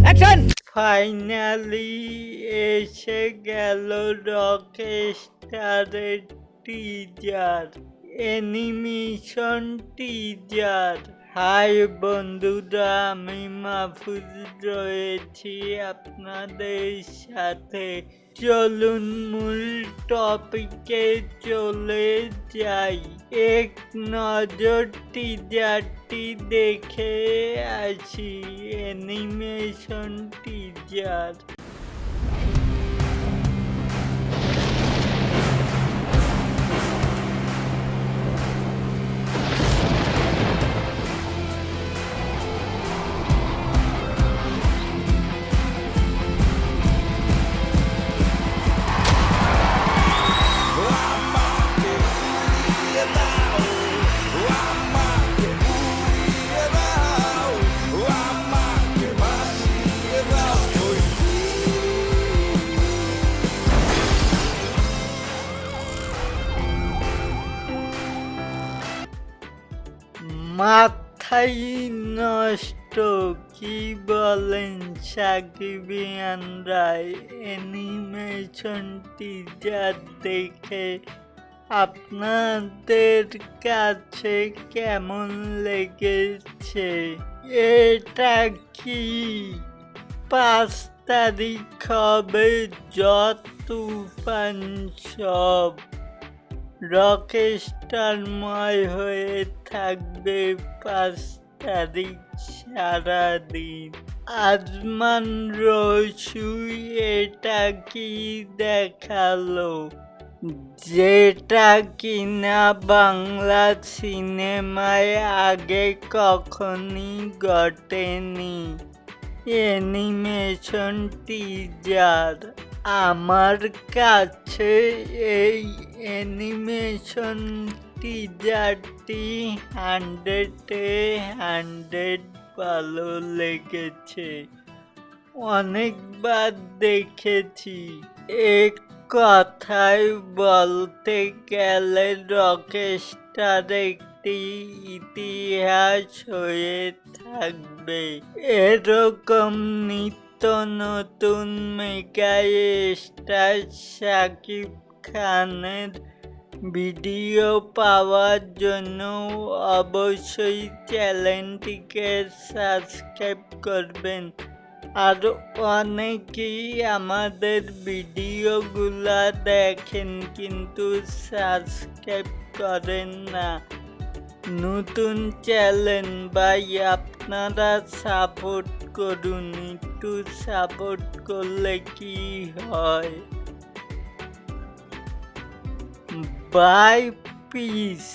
Action. Finally এসে গেল রকস্টারের teaser, animation teaser. High বন্ধুরা, আমি মাহফুজ রয়েছি আপনাদের সাথে। চলুন মূল টপিকে চলে যাই। এক নজর টিজারটি দেখে আসি। Animation teaser. মাথাই নষ্ট, কি বলেন সাকিবিয়ানরা? অ্যানিমেশন টিজার দেখে আপনাদের কাছে কেমন লেগেছে? এটা কি 5 তারিখ হবে যত তুফান সব? রকস্টারময় হয়ে থাকবে 5 তারিখ সারাদিন। আজমান রসুই এটা কি দেখালো, যেটা কিনা বাংলা সিনেমায় আগে কখনই ঘটেনি। Animation teaser. আমার কাছে এই অ্যানিমেশন টিজারটি 100 ভালো লেগেছে। অনেকবার দেখেছি। এক কথায় বলতে গেলে রকস্টার একটি ইতিহাস হয়ে থাকবে। এরকম নিত্য নতুন মেগা স্টার শাকিব খানের ভিডিও পাওয়ার জন্য অবশ্যই চ্যানেলটিকে সাবস্ক্রাইব করবেন। আর অনেকেই আমাদের ভিডিওগুলা দেখেন কিন্তু সাবস্ক্রাইব করেন না। নতুন চ্যানেল ভাই, আপনারা সাপোর্ট করুন। একটু সাপোর্ট করলে কি হয়? Bye, piece.